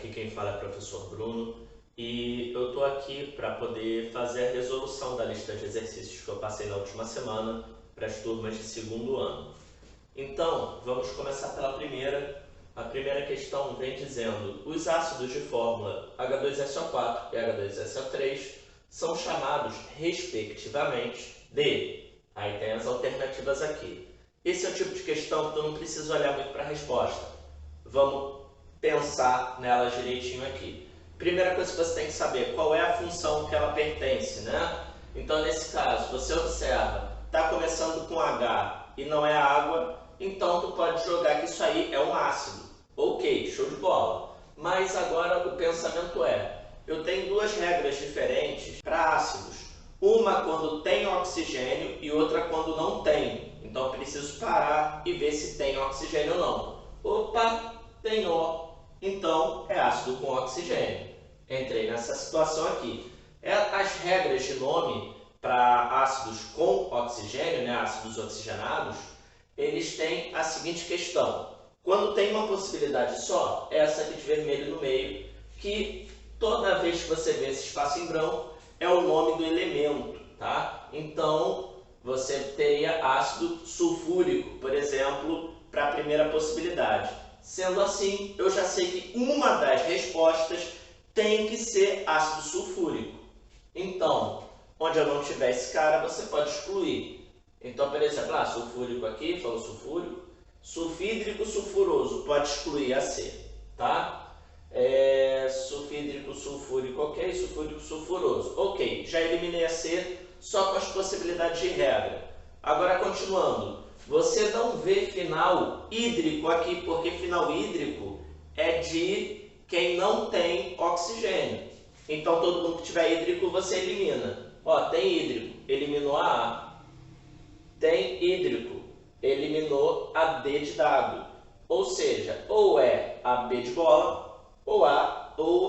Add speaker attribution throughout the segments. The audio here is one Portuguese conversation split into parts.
Speaker 1: Aqui quem fala é o professor Bruno e eu estou aqui para poder fazer a resolução da lista de exercícios que eu passei na última semana para as turmas de segundo ano. Então, vamos começar pela primeira. A primeira questão vem dizendo: os ácidos de fórmula H2SO4 e H2SO3 são chamados, respectivamente, de... Aí tem as alternativas aqui. Esse é o tipo de questão que eu não preciso olhar muito para a resposta. Vamos pensar nela direitinho aqui. Primeira coisa que você tem que saber, qual é a função que ela pertence, né? Então, nesse caso, você observa, está começando com H e não é água, então tu pode jogar que isso aí é um ácido. Ok, show de bola. Mas agora o pensamento é, eu tenho duas regras diferentes para ácidos. Uma quando tem oxigênio e outra quando não tem. Então, eu preciso parar e ver se tem oxigênio ou não. Opa, tem O. Então, é ácido com oxigênio. Entrei nessa situação aqui. As regras de nome para ácidos com oxigênio, né, ácidos oxigenados, eles têm a seguinte questão. Quando tem uma possibilidade só, essa aqui de vermelho no meio, que toda vez que você vê esse espaço em branco, é o nome do elemento, tá? Então, você teria ácido sulfúrico, por exemplo, para a primeira possibilidade. Sendo assim, eu já sei que uma das respostas tem que ser ácido sulfúrico. Então, onde eu não tiver esse cara, você pode excluir. Então, por exemplo, sulfúrico aqui, falou sulfúrico. Sulfídrico sulfuroso, pode excluir a C, tá? Sulfídrico sulfúrico, ok. Sulfúrico sulfuroso, ok. Já eliminei a C só com as possibilidades de regra. Agora, continuando. Você não vê final hídrico aqui, porque final hídrico é de quem não tem oxigênio. Então, todo mundo que tiver hídrico, você elimina. Ó, tem hídrico, eliminou a A. Tem hídrico, eliminou a D de dado. Ou seja, ou é a B de bola, ou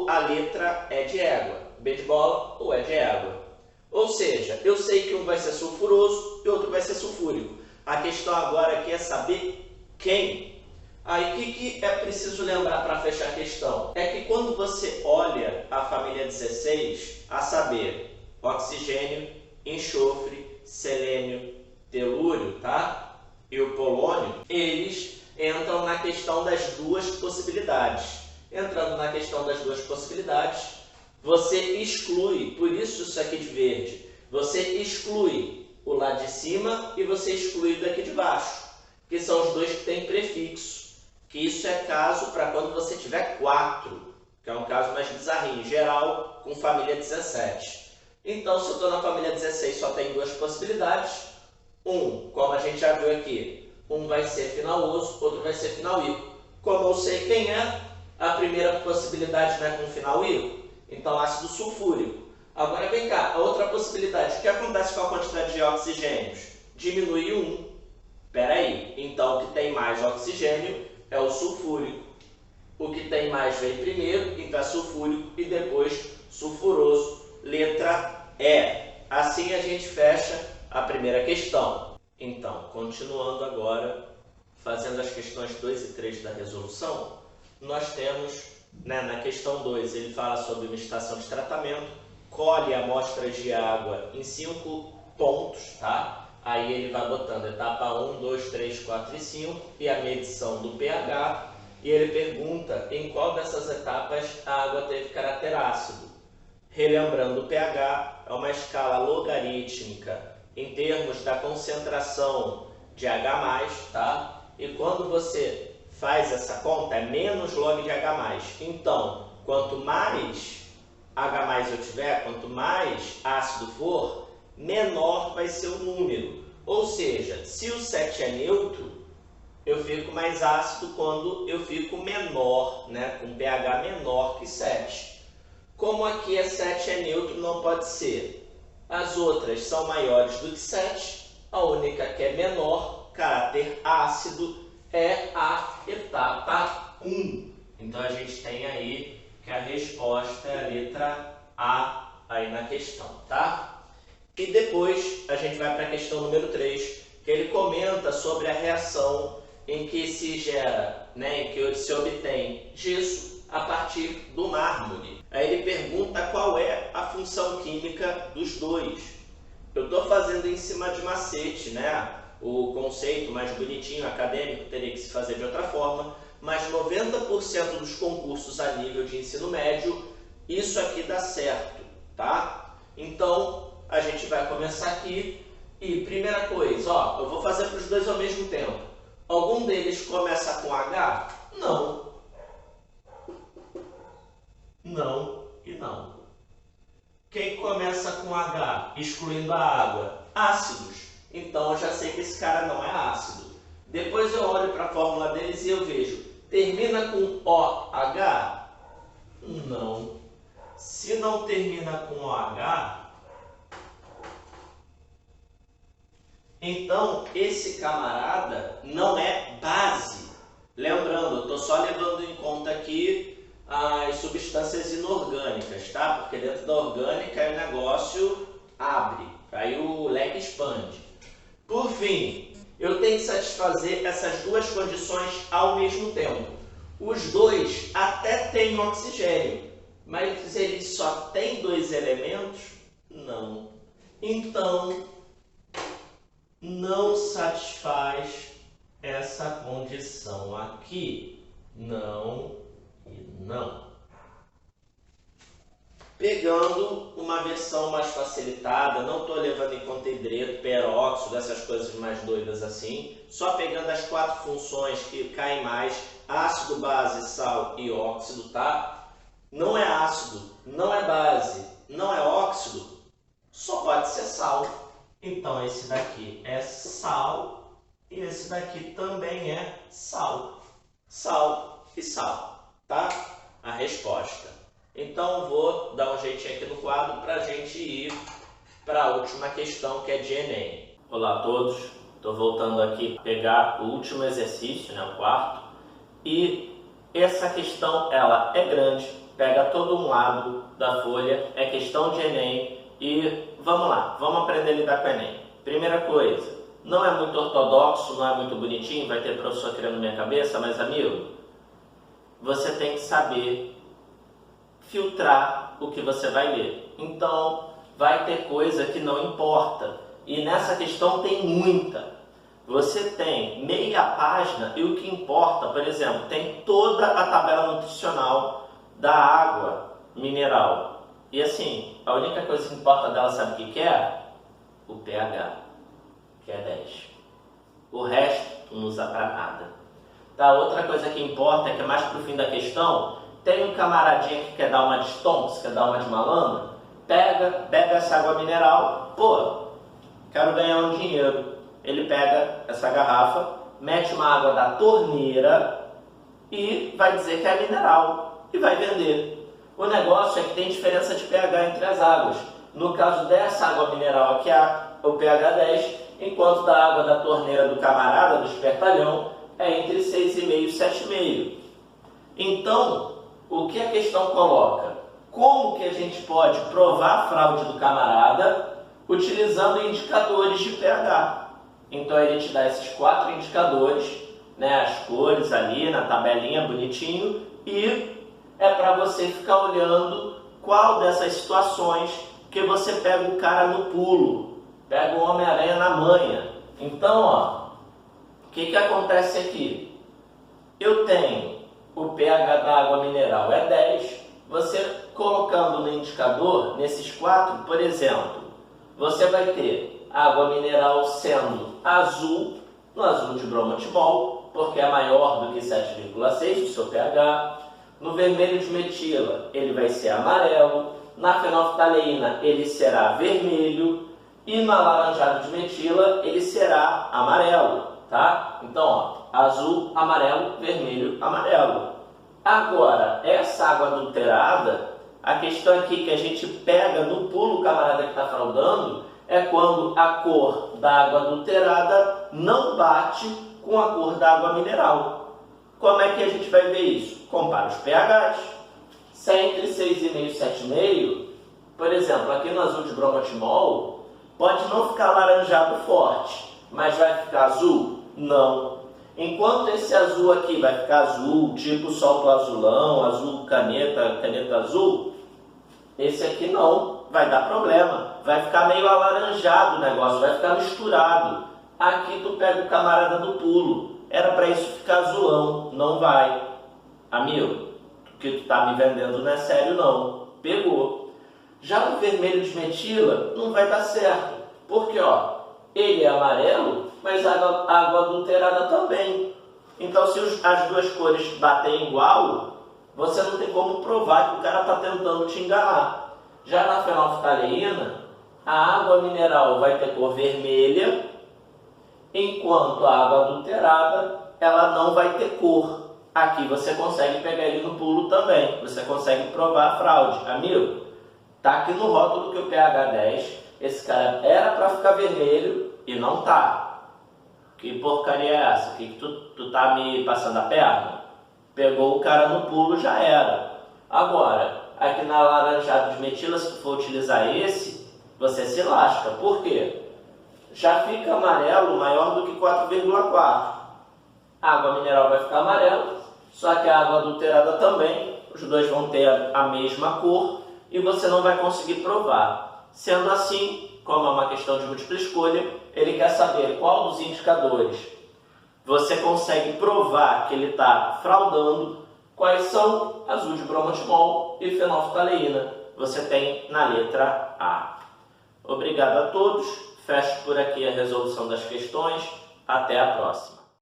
Speaker 1: a letra E de égua. B de bola ou E de égua. Ou seja, eu sei que um vai ser sulfuroso e outro vai ser sulfúrico. A questão agora aqui é saber quem. Aí, o que é preciso lembrar para fechar a questão? É que quando você olha a família 16, a saber, oxigênio, enxofre, selênio, telúrio, tá? E o polônio, eles entram na questão das duas possibilidades. Entrando na questão das duas possibilidades, você exclui, por isso aqui de verde, você exclui o lá de cima e você exclui o daqui de baixo, que são os dois que têm prefixo, que isso é caso para quando você tiver 4, que é um caso mais bizarrinho, geral, com família 17. Então, se eu estou na família 16, só tem duas possibilidades. Como a gente já viu aqui, um vai ser finaloso, outro vai ser final I. Como eu sei quem é, a primeira possibilidade não é com final I, então ácido sulfúrico. Agora vem cá, a outra possibilidade, o que acontece com a quantidade de oxigênios? Diminui 1. Espera aí, então o que tem mais oxigênio é o sulfúrico. O que tem mais vem primeiro, então é sulfúrico e depois sulfuroso, letra E. Assim a gente fecha a primeira questão. Então, continuando agora, fazendo as questões 2 e 3 da resolução, nós temos, na questão 2, ele fala sobre uma estação de tratamento, colhe amostras de água em 5 pontos, tá? Aí ele vai botando etapa 1, 2, 3, 4 e 5 e a medição do pH. E ele pergunta em qual dessas etapas a água teve caráter ácido. Relembrando, o pH é uma escala logarítmica em termos da concentração de H+, tá? E quando você faz essa conta, é menos log de H+. Então, quanto mais H+ eu tiver, quanto mais ácido for, menor vai ser o número. Ou seja, se o 7 é neutro, eu fico mais ácido quando eu fico menor, né, com pH menor que 7. Como aqui é 7 é neutro, não pode ser. As outras são maiores do que 7, a única que é menor, caráter ácido, é a etapa 1. Então, a gente tem aí que a resposta é a letra A aí na questão, tá? E depois a gente vai para a questão número 3, que ele comenta sobre a reação em que se gera, em que se obtém gesso a partir fazendo em cima de macete, né? O conceito mais bonitinho, acadêmico, teria que se fazer de outra forma, mas 90% dos concursos a nível de ensino médio, isso aqui dá certo, tá? Então, a gente vai começar aqui e, primeira coisa, ó, eu vou fazer para os dois ao mesmo tempo. Algum deles começa com H? Não. Não e não. Quem começa com H, excluindo a água? Ácidos. Então, eu já sei que esse cara não é ácido. Depois eu olho para a fórmula deles e eu vejo, termina com OH? Não. Se não termina com OH, então esse camarada não é base. Lembrando, eu estou só levando em conta aqui as substâncias inorgânicas, tá? Porque dentro da orgânica o negócio abre, aí o leque expande. Por fim, eu tenho que satisfazer essas duas condições ao mesmo tempo. Os dois até têm oxigênio, mas eles só têm dois elementos? Não. Então, não satisfaz essa condição aqui. Não e não. Pegando uma versão mais facilitada, não estou levando em conta hidreto, peróxido, essas coisas mais doidas assim, só pegando as 4 funções que caem mais, ácido, base, sal e óxido, tá? Não é ácido, não é base, não é óxido, só pode ser sal. Então esse daqui é sal e esse daqui também é sal. Sal e sal, tá? A resposta. Então vou dar um jeitinho aqui no quadro para a gente ir para a última questão, que é de Enem. Olá a todos, estou voltando aqui pegar o último exercício, né, o quarto. E essa questão, ela é grande, pega todo um lado da folha, é questão de Enem. E vamos lá, vamos aprender a lidar com o Enem. Primeira coisa, não é muito ortodoxo, não é muito bonitinho, vai ter professor criando minha cabeça, mas amigo, você tem que saber filtrar o que você vai ler. Então, vai ter coisa que não importa. E nessa questão tem muita. Você tem meia página e o que importa, por exemplo, tem toda a tabela nutricional da água mineral. E assim, a única coisa que importa dela, sabe o que é? O pH, que é 10. O resto não usa para nada. Tá? Outra coisa que importa é que mais pro fim da questão, tem um camaradinha que quer dar uma de stonks, quer dar uma de malandro, bebe essa água mineral, pô, quero ganhar um dinheiro. Ele pega essa garrafa, mete uma água da torneira e vai dizer que é mineral e vai vender. O negócio é que tem diferença de pH entre as águas. No caso dessa água mineral aqui, o pH 10, enquanto da água da torneira do camarada, do espertalhão, é entre 6,5 e 7,5. Então, o que a questão coloca? Como que a gente pode provar a fraude do camarada utilizando indicadores de pH? Então ele te dá esses 4 indicadores, né, as cores ali na tabelinha bonitinho, e é para você ficar olhando qual dessas situações que você pega o cara no pulo, pega o Homem-Aranha na manha. Então, ó, o que acontece aqui? Eu tenho o pH da água mineral é 10, você colocando no indicador, nesses 4, por exemplo, você vai ter água mineral sendo azul, no azul de bromotimol, porque é maior do que 7,6 o seu pH. No vermelho de metila, ele vai ser amarelo. Na fenolftaleína, ele será vermelho. E na laranjado de metila, ele será amarelo, tá? Então, ó, azul, amarelo, vermelho, amarelo. Agora, essa água adulterada, a questão aqui que a gente pega no pulo o camarada que está fraudando é quando a cor da água adulterada não bate com a cor da água mineral. Como é que a gente vai ver isso? Compara os pHs. Se é entre 6,5 e 7,5, por exemplo, aqui no azul de bromotimol, pode não ficar laranjado forte, mas vai ficar azul? Não. Enquanto esse azul aqui vai ficar azul, tipo solto azulão, azul caneta, caneta azul, esse aqui não vai dar problema, vai ficar meio alaranjado o negócio, vai ficar misturado. Aqui tu pega o camarada do pulo, era para isso ficar azulão, não vai. Amigo, o que tu tá me vendendo não é sério não, pegou. Já o vermelho de metila não vai dar certo, porque ó, ele é amarelo, mas água adulterada também. Então se as duas cores batem igual, você não tem como provar que o cara está tentando te enganar. Já na fenolftaleína, a água mineral vai ter cor vermelha, enquanto a água adulterada ela não vai ter cor. Aqui você consegue pegar ele no pulo também, você consegue provar a fraude. Amigo, tá aqui no rótulo que o pH 10, esse cara era para ficar vermelho e não tá. Que porcaria é essa? Que tu tá me passando a perna? Pegou o cara no pulo, já era. Agora, aqui na laranjado de metila, se tu for utilizar esse, você se lasca. Por quê? Já fica amarelo maior do que 4,4. A água mineral vai ficar amarela, só que a água adulterada também. Os dois vão ter a mesma cor e você não vai conseguir provar. Sendo assim, como é uma questão de múltipla escolha, ele quer saber qual dos indicadores você consegue provar que ele está fraudando, quais são azul de bromotimol e fenolftaleína. Você tem na letra A. Obrigado a todos. Fecho por aqui a resolução das questões. Até a próxima.